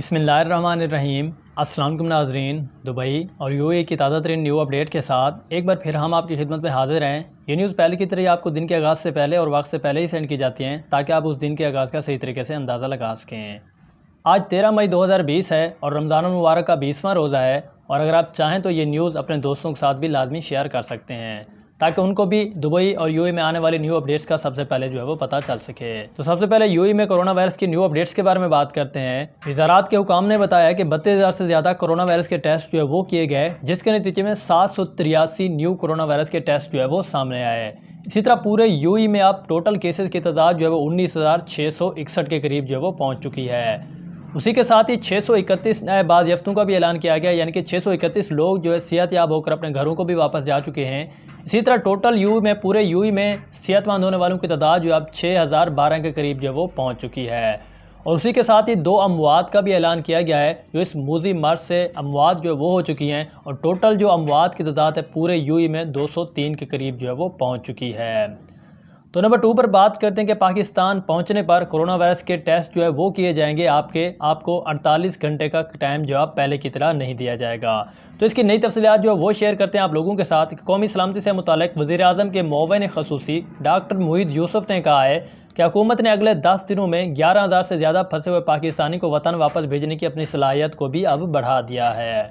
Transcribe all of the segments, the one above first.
बिस्मिल्लाहिर्रहमानिर्रहीम। अस्सलाम वालेकुम नाज़रीन। दुबई और यूएई की ताज़ा तरीन न्यू अपडेट के साथ एक बार फिर हम आपकी खिदमत में हाजिर हैं। ये न्यूज़ पहले की तरह आपको दिन के आगाज़ से पहले और वक्त से पहले ही सेंड की जाती हैं ताकि आप उस दिन के आगाज़ का सही तरीके से अंदाज़ा लगा सकें। आज 13 मई 2020 है और रमज़ान मुबारक का 20वां रोज़ा है। और अगर आप चाहें तो ये न्यूज़ अपने दोस्तों के साथ भी लाजमी शेयर कर सकते हैं ताकि उनको भी दुबई और यूएई में आने वाली न्यू अपडेट्स का सबसे पहले जो है वो पता चल सके। तो सबसे पहले यूएई में कोरोना वायरस की न्यू अपडेट्स के बारे में बात करते हैं। वज़ारत के हुकाम ने बताया कि 32,000 से ज़्यादा कोरोना वायरस के टेस्ट जो है वो किए गए, जिसके नतीजे में 783 न्यू कोरोना वायरस के टेस्ट जो है वो सामने आए। इसी तरह पूरे यूएई में अब टोटल केसेस की तादाद जो है वो 19,661 के करीब जो है वो पहुँच चुकी है। उसी के साथ ही 631 नए बाज़याफ्तों का भी ऐलान किया गया, यानी कि 631 लोग जो है सेहतयाब होकर अपने घरों को भी वापस जा चुके हैं। इसी तरह टोटल पूरे यूएई में सेहतमंद होने वालों की तादाद जो अब 6,012 के करीब जो वो पहुंच चुकी है। और उसी के साथ ही 2 अमवात का भी ऐलान किया गया है, जो इस मूजी मर्ज से अमवात जो है वो हो चुकी हैं। और टोटल जो अमवात की तादाद है पूरे यूएई में 203 के करीब जो है वो पहुँच चुकी है। तो नंबर 2 पर बात करते हैं कि पाकिस्तान पहुंचने पर कोरोना वायरस के टेस्ट जो है वो किए जाएंगे। आपको 48 घंटे का टाइम जो है पहले की तरह नहीं दिया जाएगा। तो इसकी नई तफसीलात जो है वो शेयर करते हैं आप लोगों के साथ। कौमी सलामती से मुताल्लिक़ वज़ीर-ए-आज़म के मुअव्विन ख़ुसूसी डॉक्टर मुईद यूसुफ ने कहा है कि हुकूमत ने अगले 10 दिनों में 11,000 से ज़्यादा फंसे हुए पाकिस्तानी को वतन वापस भेजने की अपनी सलाहियत को भी अब बढ़ा दिया है।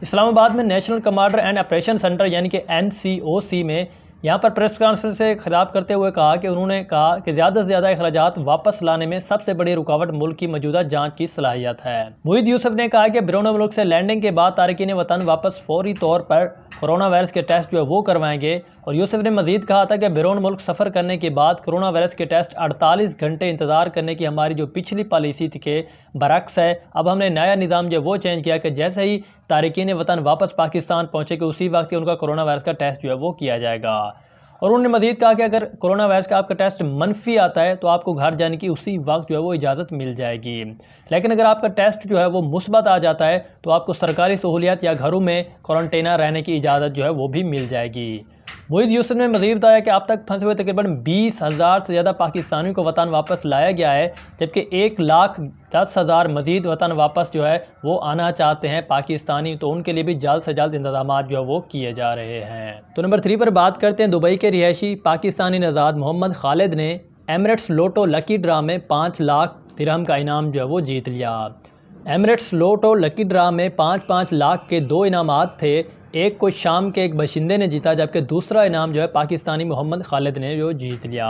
इस्लामाबाद में national commander and operation centre यानी कि NCOC में यहाँ पर प्रेस कॉन्फ्रेंस से खिताब करते हुए उन्होंने कहा कि ज़्यादा से ज़्यादा अखराजात वापस लाने में सबसे बड़ी रुकावट मुल्क की मौजूदा जांच की सलाहियत है। मुईद यूसुफ ने कहा कि बैरून मुल्क से लैंडिंग के बाद तारकीन वतन वापस फौरी तौर पर कोरोना वायरस के टेस्ट जो है वो करवाएंगे। और यूसुफ ने मजीद कहा था कि बैरून मुल्क सफ़र करने के बाद कोरोना वायरस के टेस्ट 48 घंटे इंतज़ार करने की हमारी जो पिछली पॉलिसी थी के बरक्स है। अब हमने नया निज़ाम जो वो चेंज किया कि जैसे ही तारकीन वतन वापस पाकिस्तान पहुँचे कि उसी वक्त उनका कोरोना वायरस का टेस्ट जो है वो किया जाएगा। और उन्होंने मजीद कहा कि अगर कोरोना वायरस का आपका टेस्ट मनफी आता है तो आपको घर जाने की उसी वक्त जो है वो इजाज़त मिल जाएगी। लेकिन अगर आपका टेस्ट जो है वो मुस्बत आ जाता है तो आपको सरकारी सहूलियत या घरों में क्वारंटाइन रहने की इजाज़त जो है वो भी मिल जाएगी। मुईद यूसुफ ने मज़ीद बताया कि अब तक फंसे हुए तकरीबन 20,000 से ज़्यादा पाकिस्तानियों को वतन वापस लाया गया है, जबकि 1,10,000 मज़ीद वतन वापस जो है वो आना चाहते हैं पाकिस्तानी। तो उनके लिए भी जल्द से जल्द इंतजाम जो है वो किए जा रहे हैं। तो नंबर 3 पर बात करते हैं। दुबई के रिहायशी पाकिस्तानी नज़ाद मोहम्मद खालिद ने एमिरेट्स लोटो लकी ड्रा में 5 लाख दिरहम का इनाम जो है वो जीत लिया। एमिरेट्स लोटो लकी ड्रा में 5-5 लाख के 2 इनामात थे। एक को शाम के एक बशिंदे ने जीता, जबकि दूसरा इनाम जो है पाकिस्तानी मोहम्मद खालिद ने जो जीत लिया।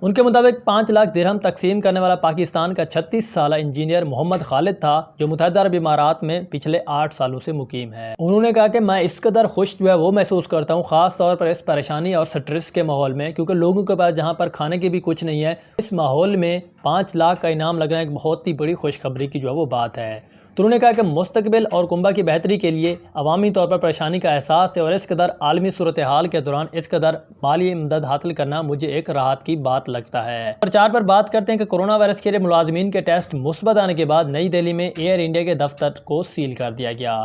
उनके मुताबिक 5 लाख दिरहम तकसीम करने वाला पाकिस्तान का 36 साला इंजीनियर मोहम्मद खालिद था, जो मुत्तहिदा अरब इमारात में पिछले 8 सालों से मुकीम है। उन्होंने कहा कि मैं इस कदर खुश जो है वो महसूस करता हूँ, ख़ास तौर पर इस परेशानी और स्ट्रेस के माहौल में, क्योंकि लोगों के पास जहाँ पर खाने की भी कुछ नहीं है। इस माहौल में 5 लाख का इनाम लगना एक बहुत ही बड़ी खुशखबरी की जो है वो बात है। तो उन्होंने कहा कि मुस्तकबिल और कुंबा की बेहतरी के लिए अवामी तौर पर परेशानी का एहसास है और इस कदर आलमी सूरत हाल के दौरान इस कदर माली मदद हासिल करना मुझे एक राहत की बात लगता है। नंबर 4 पर बात करते हैं कि कोरोना वायरस के लिए मुलाजमीन के टेस्ट मुस्बत आने के बाद नई दिल्ली में एयर इंडिया के दफ्तर को सील कर दिया गया।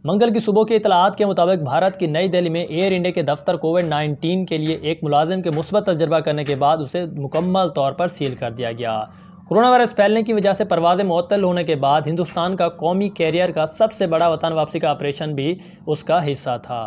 मंगल की सुबह की इतलात के मुताबिक भारत की नई दिल्ली में एयर इंडिया के दफ्तर कोविड-19 के लिए एक मुलाजिम के मुस्बत तजर्बा करने के बाद उसे मुकम्मल तौर पर सील कर दिया गया। कोरोना वायरस फैलने की वजह से परवाज़ें मुअत्तल होने के बाद हिंदुस्तान का कौमी कैरियर का सबसे बड़ा वतन वापसी का ऑपरेशन भी उसका हिस्सा था।